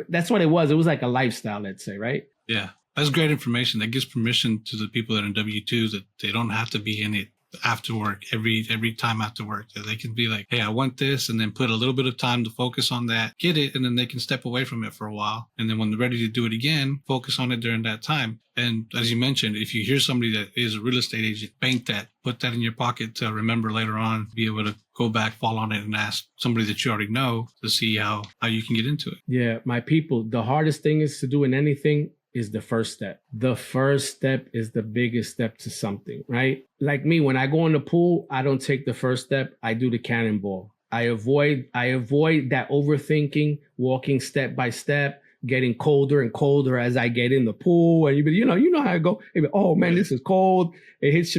Speaker 1: That's what it was. It was like a lifestyle, let's say, right?
Speaker 2: Yeah, that's great information. That gives permission to the people that are in W-2s that they don't have to be in it after work, every time after work. They can be like, hey, I want this, and then put a little bit of time to focus on that, get it, and then they can step away from it for a while. And then when they're ready to do it again, focus on it during that time. And as you mentioned, if you hear somebody that is a real estate agent, bank that, put that in your pocket to remember later on, be able to go back, fall on it, and ask somebody that you already know to see how you can get into it.
Speaker 1: Yeah, my people, the hardest thing is to do in anything is the first step. The first step is the biggest step to something, right? Like me, when I go in the pool, I don't take the first step. I do the cannonball. I avoid that overthinking, walking step by step, getting colder and colder as I get in the pool. And you know how I go. Oh man, this is cold. It hits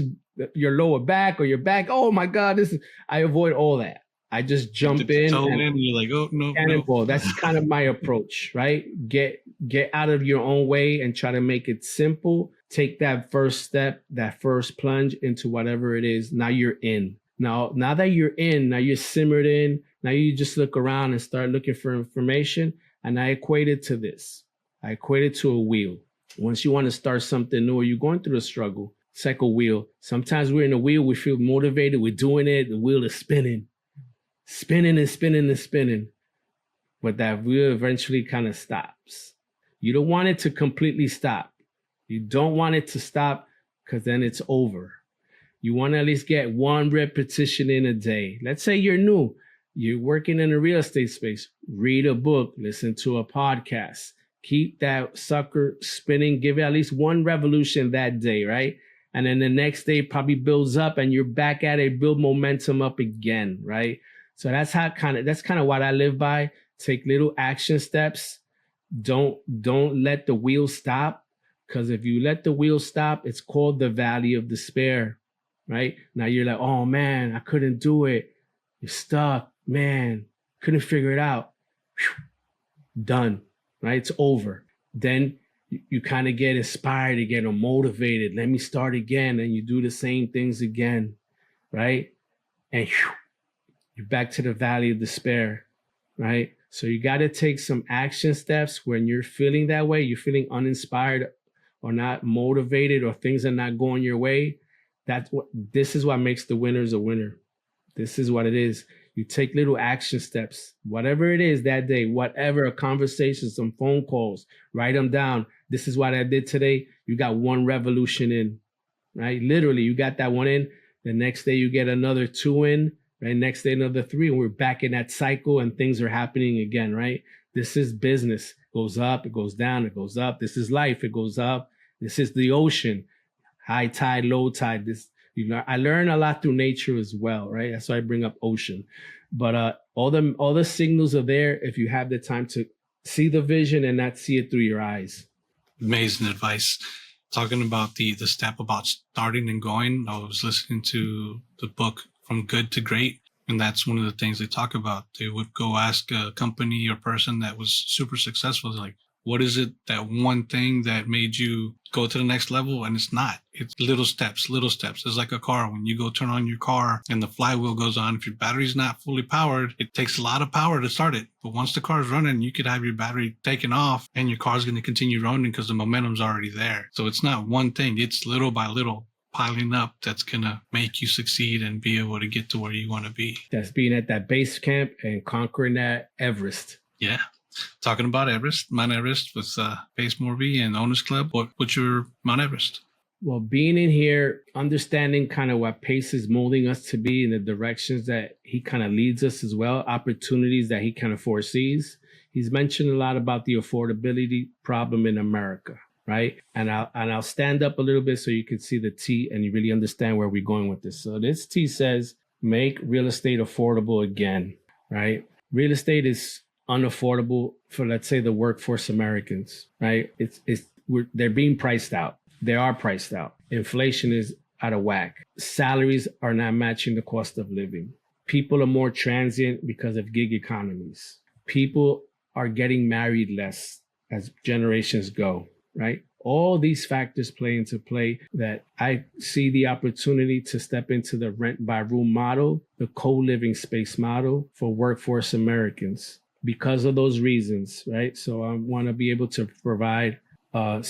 Speaker 1: your lower back or your back. Oh my God, I avoid all that. I just jump in and
Speaker 2: you're like, oh no,
Speaker 1: cannonball. That's kind of my approach, right? Get out of your own way and try to make it simple. Take that first step, that first plunge into whatever it is. Now you're in. Now that you're in, now you're simmered in. Now you just look around and start looking for information. And I equate it to this. I equate it to a wheel. Once you want to start something new or you're going through a struggle, it's like a wheel. Sometimes we're in a wheel, we feel motivated, we're doing it, the wheel is spinning and spinning and spinning. But that wheel eventually kind of stops. You don't want it to completely stop. You don't want it to stop because then it's over. You want to at least get one repetition in a day. Let's say you're new. You're working in a real estate space. Read a book, listen to a podcast. Keep that sucker spinning. Give it at least one revolution that day, right? And then the next day probably builds up and you're back at it, build momentum up again, right? So that's kind of what I live by. Take little action steps. Don't let the wheel stop. Because if you let the wheel stop, it's called the valley of despair, right? Now you're like, oh man, I couldn't do it. You're stuck, man. Couldn't figure it out. Whew. Done, right? It's over. Then you kind of get inspired, you get motivated. Let me start again. And you do the same things again, right? And whew, you're back to the valley of despair, right? So you got to take some action steps when you're feeling that way, you're feeling uninspired or not motivated or things are not going your way. This is what makes the winners a winner. This is what it is. You take little action steps, whatever it is that day, whatever, a conversation, some phone calls, write them down. This is what I did today. You got one revolution in, right? Literally, you got that one in. The next day you get another 2 in. Right, next day, another 3, and we're back in that cycle and things are happening again, right? This is business. goes up, it goes down, it goes up. This is life. It goes up. This is the ocean. High tide, low tide. I learn a lot through nature as well, right? That's why I bring up ocean. But all the signals are there if you have the time to see the vision and not see it through your eyes.
Speaker 2: Amazing advice. Talking about the step about starting and going, I was listening to the book From Good to Great, and that's one of the things they talk about. They would go ask a company or person that was super successful, like, what is it, that one thing that made you go to the next level? And it's not. It's little steps, little steps. It's like a car. When you go turn on your car and the flywheel goes on, if your battery's not fully powered, it takes a lot of power to start it. But once the car's running, you could have your battery taken off and your car's going to continue running because the momentum's already there. So it's not one thing. It's little by little piling up that's going to make you succeed and be able to get to where you want to be.
Speaker 1: That's being at that base camp and conquering that Everest.
Speaker 2: Yeah. Talking about Everest, Mount Everest with Pace Morby and Owners Club. What's your Mount Everest?
Speaker 1: Well, being in here, understanding kind of what Pace is molding us to be in the directions that he kind of leads us as well, opportunities that he kind of foresees. He's mentioned a lot about the affordability problem in America, right? And I'll stand up a little bit so you can see the T and you really understand where we're going with this. So this T says, make real estate affordable again, right? Real estate is unaffordable for, let's say, the workforce Americans, right? They're being priced out. They are priced out. Inflation is out of whack. Salaries are not matching the cost of living. People are more transient because of gig economies. People are getting married less as generations go, right? All these factors play into play that I see the opportunity to step into the rent by room model, the co-living space model for workforce Americans. Because of those reasons, right? So I want to be able to provide a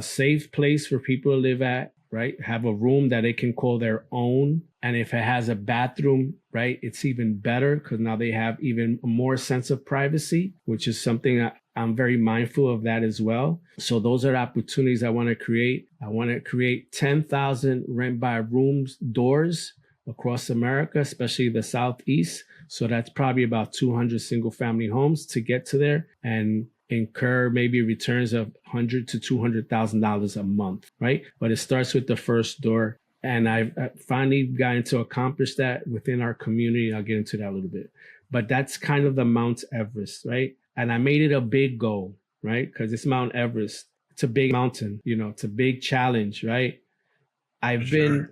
Speaker 1: safe place for people to live at, right? Have a room that they can call their own. And if it has a bathroom, right, it's even better because now they have even more sense of privacy, which is something that I'm very mindful of that as well. So those are opportunities I want to create. I want to create 10,000 rent by rooms doors across America, especially the Southeast. So that's probably about 200 single family homes to get to there and incur maybe returns of $100,000 to $200,000 a month, right? But it starts with the first door. And I've finally gotten to accomplish that within our community. I'll get into that a little bit. But that's kind of the Mount Everest, right? And I made it a big goal, right? Because it's Mount Everest. It's a big mountain, it's a big challenge, right? I've been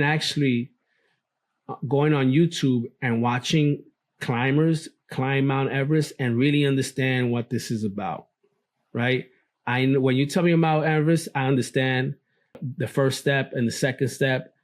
Speaker 1: actually going on YouTube and watching climbers climb Mount Everest and really understand what this is about, right? When you tell me about Everest, I understand the first step and the second step.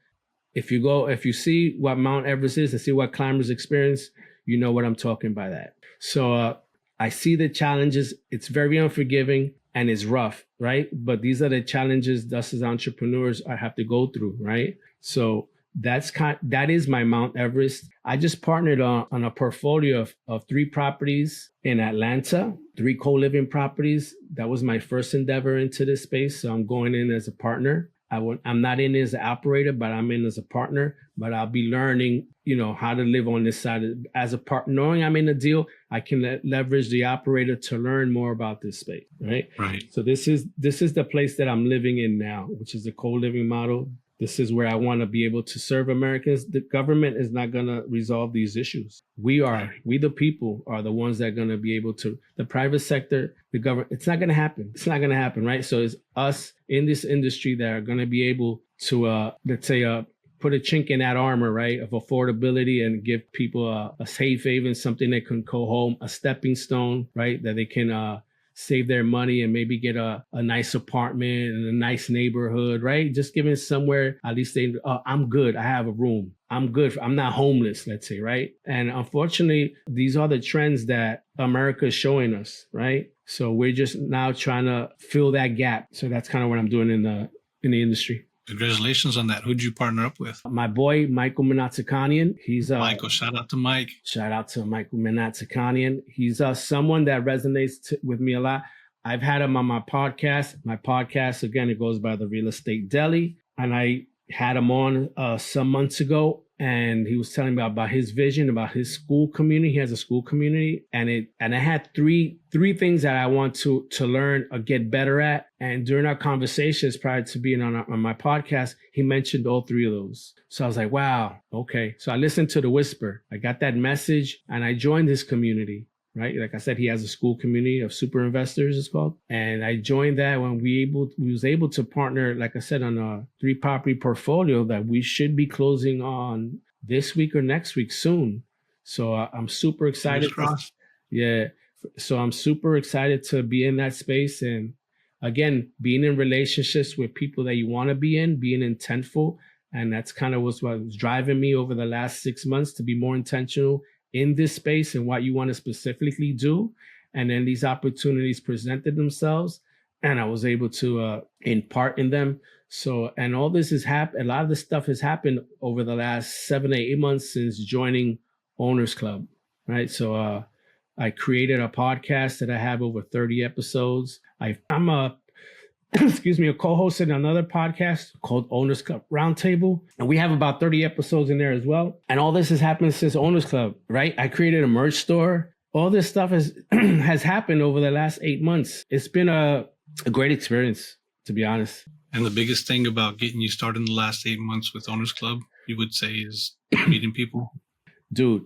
Speaker 1: If you see what Mount Everest is and see what climbers experience, you know what I'm talking by that. So I see the challenges. It's very unforgiving and it's rough, right? But these are the challenges us as entrepreneurs I have to go through, right? So that is my Mount Everest. I just partnered on a portfolio of 3 properties in Atlanta, 3 co-living properties. That was my first endeavor into this space. So I'm going in as a partner. I'm not in as an operator, but I'm in as a partner. But I'll be learning, how to live on this side as a partner. Knowing I'm in a deal, I can leverage the operator to learn more about this space, right?
Speaker 2: Right.
Speaker 1: So this is the place that I'm living in now, which is a co-living model. This is where I want to be able to serve Americans. The government is not going to resolve these issues. We the people are the ones that are going to be able to, the private sector, the government, it's not going to happen. It's not going to happen, right? So it's us in this industry that are going to be able to, let's say, put a chink in that armor, right, of affordability and give people a safe haven, something they can go home, a stepping stone, right, that they can save their money and maybe get a nice apartment in a nice neighborhood, right? Just giving somewhere, at least I'm good. I have a room. I'm good. I'm not homeless, let's say, right? And unfortunately, these are the trends that America is showing us, right? So we're just now trying to fill that gap. So that's kind of what I'm doing in the industry.
Speaker 2: Congratulations on that. Who'd you partner up with?
Speaker 1: My boy, Michael Minatzakanian. He's
Speaker 2: Michael. Shout out to Mike.
Speaker 1: Shout out to Michael Minatzakanian. He's someone that resonates with me a lot. I've had him on my podcast. My podcast, again, it goes by The Real Estate Deli. And I had him on some months ago. and he was telling me about his vision, about his school community. He has a school community, and I had three things that I want to learn or get better at. And during our conversations prior to being on my podcast, he mentioned all three of those. So I was like, wow, okay. So I listened to the whisper. I got that message, and I joined his community. Right, like I said, he has a school community of super investors, it's called, and I joined that when we was able to partner, like I said, on a 3-property portfolio that we should be closing on this week or next week soon. So I'm super excited. Yeah, so I'm super excited to be in that space, and again, being in relationships with people that you want to be in, being intentful, and that's kind of what was driving me over the last 6 months to be more intentional in this space and what you want to specifically do. And then these opportunities presented themselves, and I was able to impart in them. So, and all this has happened, a lot of this stuff has happened over the last 7 to 8 months since joining Owners Club, right? So I created a podcast that I have over 30 episodes. I'm a excuse me, a co-host in another podcast called Owners Club Roundtable. And we have about 30 episodes in there as well. And all this has happened since Owners Club, right? I created a merch store. All this stuff has happened over the last 8 months. It's been a great experience, to be honest.
Speaker 2: And the biggest thing about getting you started in the last 8 months with Owners Club, you would say, is meeting people?
Speaker 1: Dude,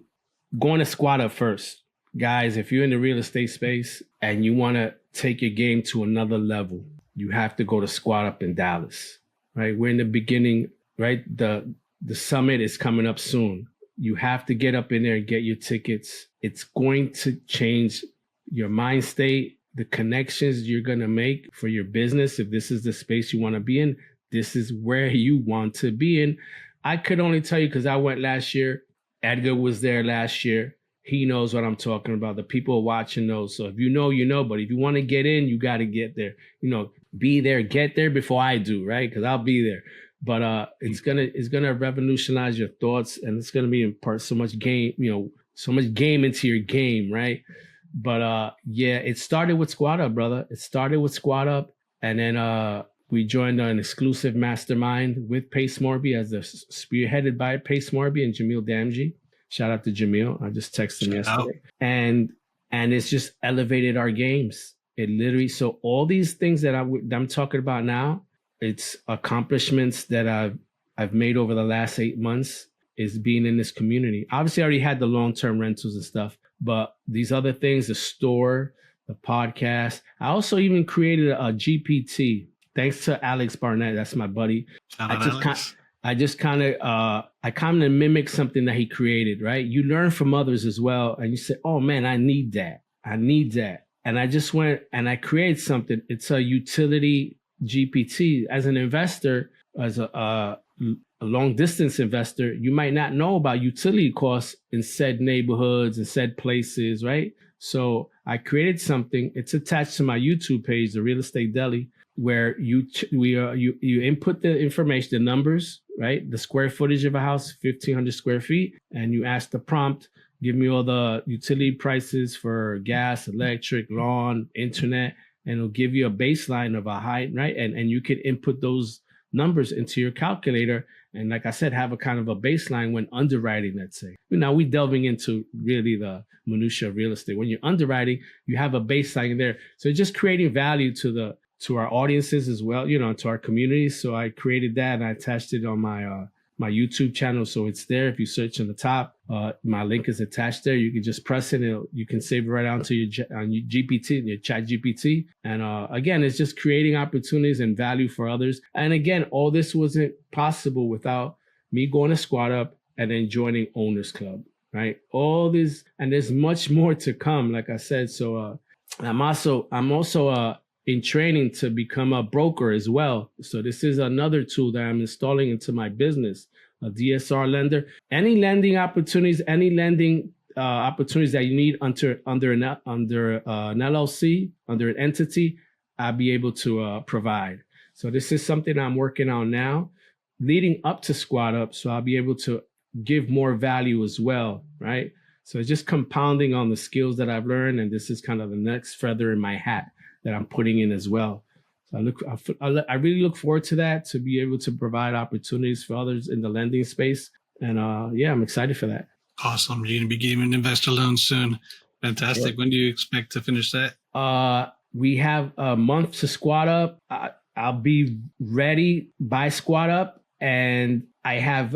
Speaker 1: going to Squad Up first. Guys, if you're in the real estate space and you want to take your game to another level, you have to go to Squad Up in Dallas, right? We're in the beginning, right? The summit is coming up soon. You have to get up in there and get your tickets. It's going to change your mind state, the connections you're going to make for your business. If this is the space you want to be in, this is where you want to be in. I could only tell you because I went last year. Edgar was there last year. He knows what I'm talking about. The people watching know. So if you know, you know. But if you want to get in, you got to get there. Be there, get there before I do, right? Because I'll be there. But it's gonna revolutionize your thoughts, and it's gonna be impart so much game, so much game into your game, right? But yeah, it started with Squad Up, brother. It started with Squad Up, and then we joined an exclusive mastermind with Pace Morby as the spearheaded by Pace Morby and Jamil Damji. Shout out to Jamil. I just texted him yesterday. And it's just elevated our games. It literally, so all these things that I'm talking about now, it's accomplishments that I've made over the last 8 months is being in this community. Obviously, I already had the long-term rentals and stuff, but these other things, the store, the podcast. I also even created a GPT. Thanks to Alex Barnett. That's my buddy. I kind of mimic something that he created, right? You learn from others as well. And you say, oh man, I need that. And I just went and I created something. It's a utility GPT. As an investor, as a long distance investor, you might not know about utility costs in said neighborhoods and said places, right? So I created something. It's attached to my YouTube page, The Real Estate Deli, where you input the information, the numbers, right? The square footage of a house, 1,500 square feet, and you ask the prompt, give me all the utility prices for gas, electric, lawn, internet, and it'll give you a baseline of a height, right? And you can input those numbers into your calculator. And like I said, have a kind of a baseline when underwriting, let's say. Now we're delving into really the minutia of real estate. When you're underwriting, you have a baseline there. So just creating value to our audiences as well, to our communities. So I created that and I attached it on my YouTube channel. So it's there. If you search on the top, my link is attached there. You can just press it and you can save it right onto your GPT, your chat GPT. And again, it's just creating opportunities and value for others. And again, all this wasn't possible without me going to Squad Up and then joining Owners Club, right? All this, and there's much more to come, like I said. So I'm also in training to become a broker as well. So this is another tool that I'm installing into my business, a DSR lender. Any lending opportunities, opportunities that you need under an LLC, under an entity, I'll be able to provide. So this is something I'm working on now, leading up to Squad Up. So I'll be able to give more value as well, right? So it's just compounding on the skills that I've learned. And this is kind of the next feather in my hat that I'm putting in as well. So I really look forward to that, to be able to provide opportunities for others in the lending space. And yeah, I'm excited for that.
Speaker 2: Awesome. You're going to be getting an investor loan soon. Fantastic.
Speaker 1: Yep.
Speaker 2: When do you expect to finish that?
Speaker 1: We have a month to squat up. I'll be ready by squat up. And I have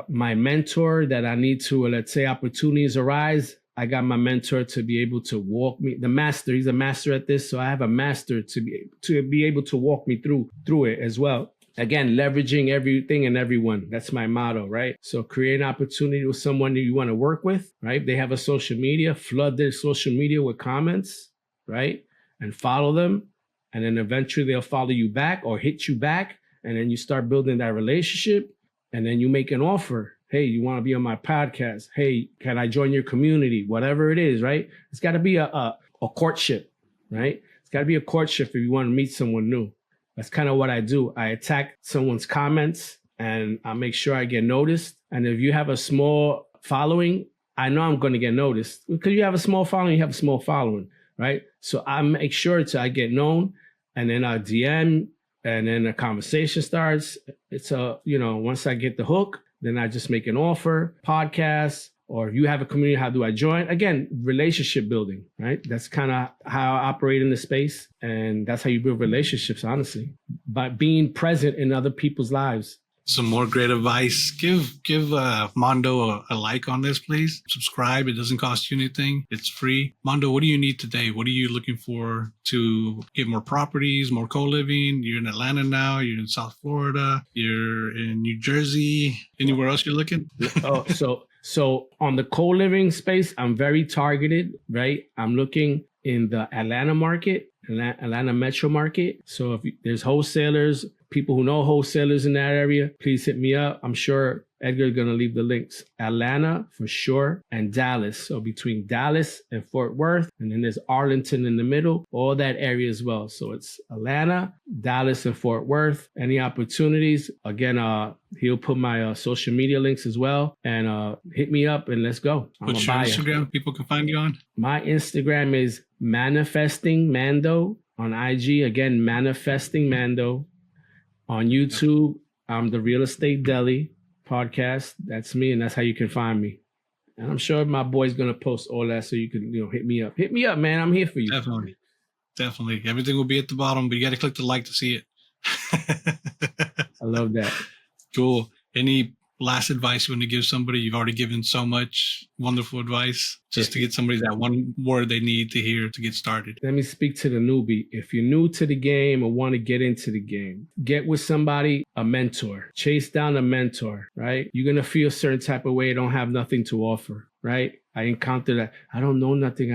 Speaker 1: my mentor that I need to, let's say opportunities arise. I got my mentor to be able to walk me, the master, he's a master at this. So I have a master to be able to walk me through it as well. Again, leveraging everything and everyone. That's my motto, right? So create an opportunity with someone that you want to work with, right? They have a social media, flood their social media with comments, right? And follow them. And then eventually they'll follow you back or hit you back. And then you start building that relationship. And then you make an offer. Hey, you want to be on my podcast? Hey, can I join your community? Whatever it is, right? It's got to be a courtship, right? It's got to be a courtship if you want to meet someone new. That's kind of what I do. I attack someone's comments and I make sure I get noticed. And if you have a small following, I know I'm going to get noticed. Because you have a small following, you have a small following, right? So I make sure I get known, and then I DM, and then a conversation starts. It's once I get the hook, then I just make an offer, podcast, or if you have a community, how do I join? Again, relationship building, right? That's kind of how I operate in the space. And that's how you build relationships, honestly, by being present in other people's lives.
Speaker 2: Some more great advice. Give Mando a like on this, please. Subscribe. It doesn't cost you anything. It's free. Mando, what do you need today? What are you looking for to get more properties, more co-living? You're in Atlanta now. You're in South Florida. You're in New Jersey. Anywhere else you're looking?
Speaker 1: So on the co-living space, I'm very targeted, right? I'm looking in the Atlanta market, Atlanta metro market. So if there's wholesalers, people who know wholesalers in that area, please hit me up. I'm sure Edgar's going to leave the links. Atlanta for sure, and Dallas. So between Dallas and Fort Worth, and then there's Arlington in the middle, all that area as well. So it's Atlanta, Dallas, and Fort Worth. Any opportunities? Again, he'll put my social media links as well, and hit me up and let's go.
Speaker 2: What's your Instagram people can find you on? My
Speaker 1: Instagram is Manifesting Mando on IG. Again, Manifesting Mando. On YouTube, I'm the Real Estate Deli podcast. That's me, and that's how you can find me. And I'm sure my boy's gonna post all that, so you can hit me up. Hit me up, man. I'm here for you.
Speaker 2: Definitely. Everything will be at the bottom, but you got to click the like to see it.
Speaker 1: I love that.
Speaker 2: Cool. Any last advice you want to give somebody? You've already given so much wonderful advice just to get somebody that one word they need to hear to get started.
Speaker 1: Let me speak to the newbie. If you're new to the game or want to get into the game, get with somebody, a mentor. Chase down a mentor, right? You're going to feel a certain type of way, don't have nothing to offer, right? I encountered that. I don't know nothing.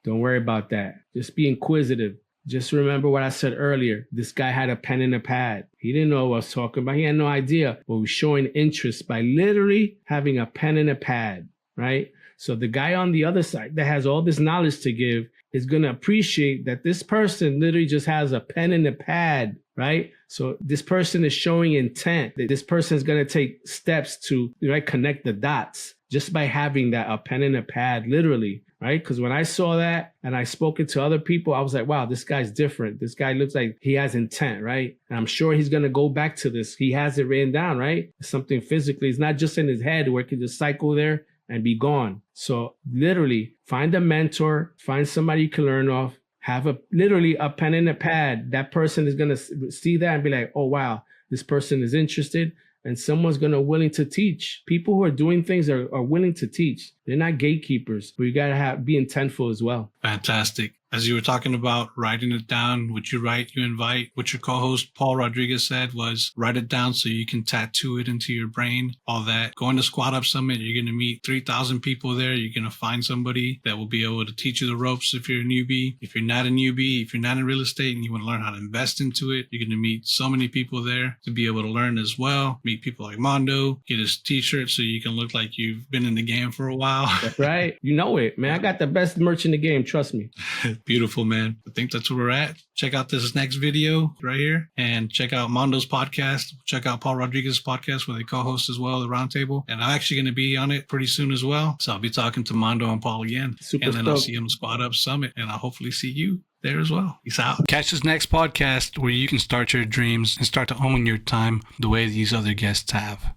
Speaker 1: Don't worry about that. Just be inquisitive. Just remember what I said earlier. This guy had a pen and a pad. He didn't know what I was talking about. He had no idea, but was showing interest by literally having a pen and a pad, right? So the guy on the other side that has all this knowledge to give is going to appreciate that this person literally just has a pen and a pad, right? So this person is showing intent that this person is going to take steps to connect the dots just by having that a pen and a pad, literally. Right? Because when I saw that and I spoke it to other people, I was like, wow, this guy's different. This guy looks like he has intent, right? And I'm sure he's going to go back to this. He has it written down, right? It's something physically. It's not just in his head where it can just cycle there and be gone. So literally find a mentor, find somebody you can learn off, have literally a pen and a pad. That person is going to see that and be like, oh, wow, this person is interested. And someone's going to willing to teach. People who are doing things are willing to teach. They're not gatekeepers, but you got to be intentful as well.
Speaker 2: Fantastic. As you were talking about writing it down, what you write, you invite. What your co-host Paul Rodriguez said was write it down so you can tattoo it into your brain. All that. Going to Squat Up Summit, you're going to meet 3,000 people there. You're going to find somebody that will be able to teach you the ropes if you're a newbie. If you're not a newbie, if you're not in real estate and you want to learn how to invest into it, you're going to meet so many people there to be able to learn as well. Meet people like Mando, get his t-shirt so you can look like you've been in the game for a while.
Speaker 1: That's right. You know it, man. I got the best merch in the game. Trust me.
Speaker 2: Beautiful, man. I think that's where we're at. Check out this next video right here and check out Mondo's podcast. Check out Paul Rodriguez's podcast where they co-host as well, the Roundtable. And I'm actually going to be on it pretty soon as well. So I'll be talking to Mando and Paul again. And then I'll see him Squat Up Summit and I'll hopefully see you there as well. Peace out. Catch this next podcast where you can start your dreams and start to own your time the way these other guests have.